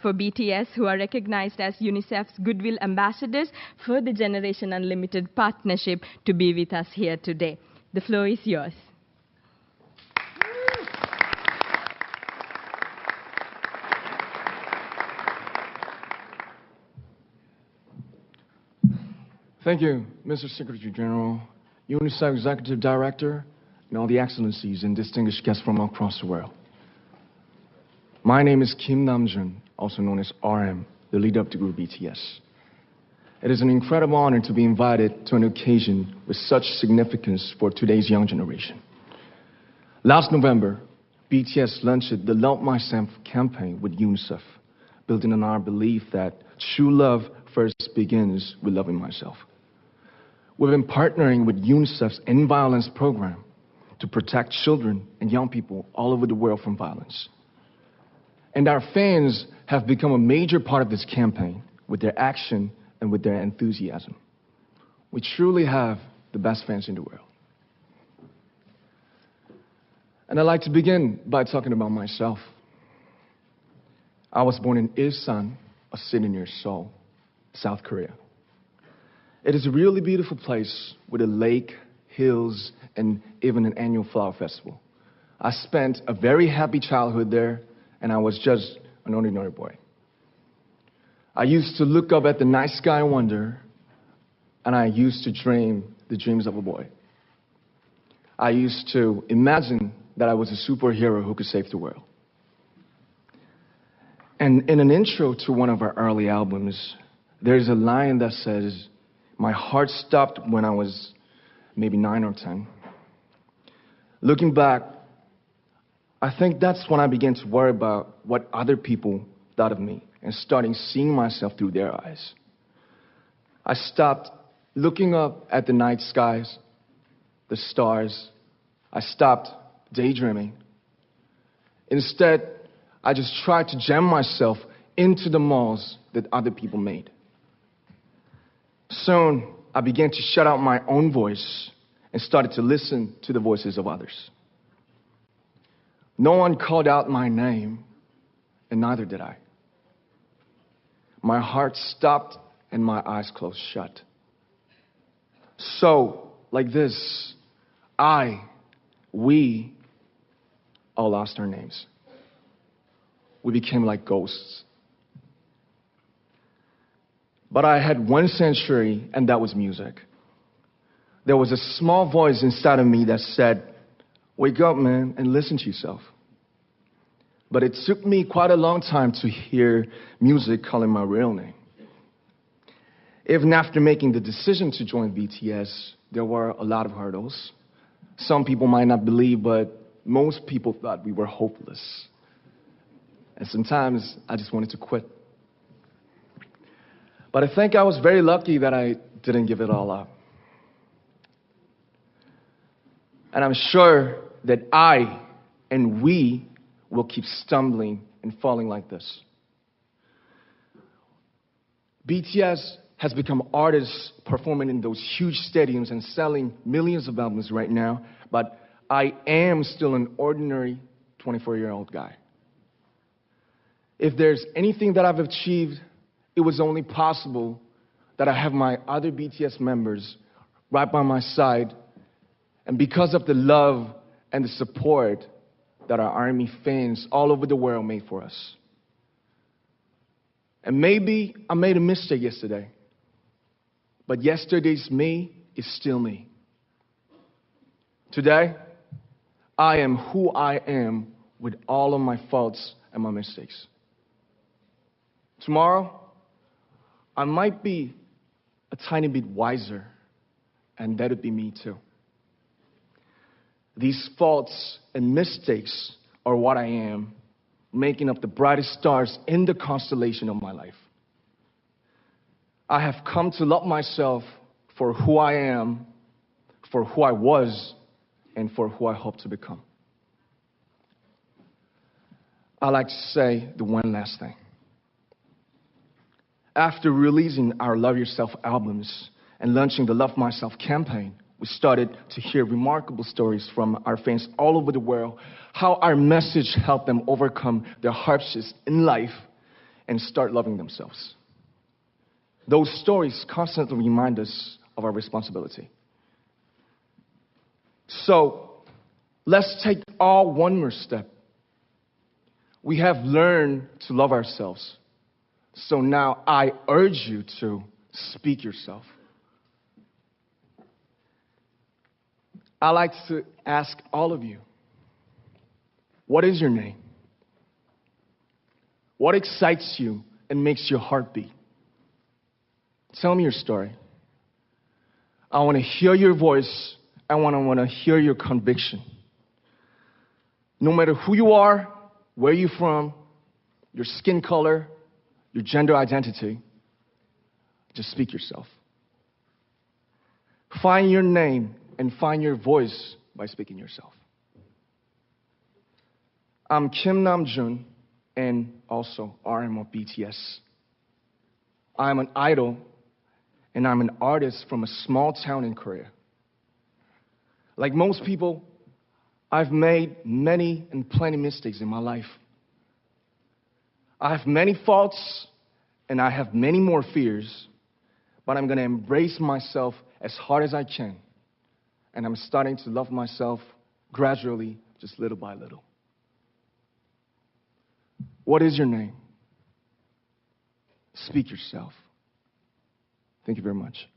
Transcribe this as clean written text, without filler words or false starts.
for BTS, who are recognized as UNICEF's Goodwill Ambassadors for the Generation Unlimited partnership, to be with us here today. The floor is yours. Thank you, Mr. Secretary General, UNICEF Executive Director, and all the excellencies and distinguished guests from across the world. My name is Kim Namjoon, also known as RM, the leader of the group BTS. It is an incredible honor to be invited to an occasion with such significance for today's young generation. Last November, BTS launched the Love Myself campaign with UNICEF, building on our belief that true love first begins with loving myself. We've been partnering with UNICEF's End Violence program to protect children and young people all over the world from violence. And our fans have become a major part of this campaign with their action and with their enthusiasm. We truly have the best fans in the world. And I'd like to begin by talking about myself. I was born in Ilsan, a city near Seoul, South Korea. It is a really beautiful place with a lake, hills, and even an annual flower festival. I spent a very happy childhood there, and I was just an ordinary boy. I used to look up at the night sky and wonder, and I used to dream the dreams of a boy. I used to imagine that I was a superhero who could save the world. And in an intro to one of our early albums, there's a line that says, "My heart stopped when I was maybe 9 or 10. Looking back, I think that's when I began to worry about what other people thought of me and starting seeing myself through their eyes. I stopped looking up at the night skies, the stars. I stopped daydreaming. Instead, I just tried to jam myself into the malls that other people made. Soon, I began to shut out my own voice and started to listen to the voices of others. No one called out my name, and neither did I. My heart stopped and my eyes closed shut. So, like this, we all lost our names. We became like ghosts. But I had one sanctuary, and that was music. There was a small voice inside of me that said, "Wake up, man, and listen to yourself." But it took me quite a long time to hear music calling my real name. Even after making the decision to join BTS, there were a lot of hurdles. Some people might not believe, but most people thought we were hopeless. And sometimes I just wanted to quit. But I think I was very lucky that I didn't give it all up. And I'm sure that I and we will keep stumbling and falling like this. BTS has become artists performing in those huge stadiums and selling millions of albums right now, but I am still an ordinary 24-year-old guy. If there's anything that I've achieved, it was only possible that I have my other BTS members right by my side, and because of the love and the support that our ARMY fans all over the world made for us. And maybe I made a mistake yesterday, but yesterday's me is still me. Today, I am who I am with all of my faults and my mistakes. Tomorrow, I might be a tiny bit wiser, and that would be me too. These faults and mistakes are what I am, making up the brightest stars in the constellation of my life. I have come to love myself for who I am, for who I was, and for who I hope to become. I'd like to say the one last thing. After releasing our Love Yourself albums and launching the Love Myself campaign, we started to hear remarkable stories from our fans all over the world, how our message helped them overcome their hardships in life and start loving themselves. Those stories constantly remind us of our responsibility. So, let's take all one more step. We have learned to love ourselves. So now I urge you to speak yourself. I'd like to ask all of you, what is your name? What excites you and makes your heart beat? Tell me your story. I want to hear your voice. I want to hear your conviction. No matter who you are, where you're from, your skin color, your gender identity, just speak yourself. Find your name and find your voice by speaking yourself. I'm Kim Namjoon, and also RM of BTS. I'm an idol, and I'm an artist from a small town in Korea. Like most people, I've made many and plenty mistakes in my life. I have many faults, and I have many more fears, but I'm going to embrace myself as hard as I can. And I'm starting to love myself gradually, just little by little. What is your name? Speak yourself. Thank you very much.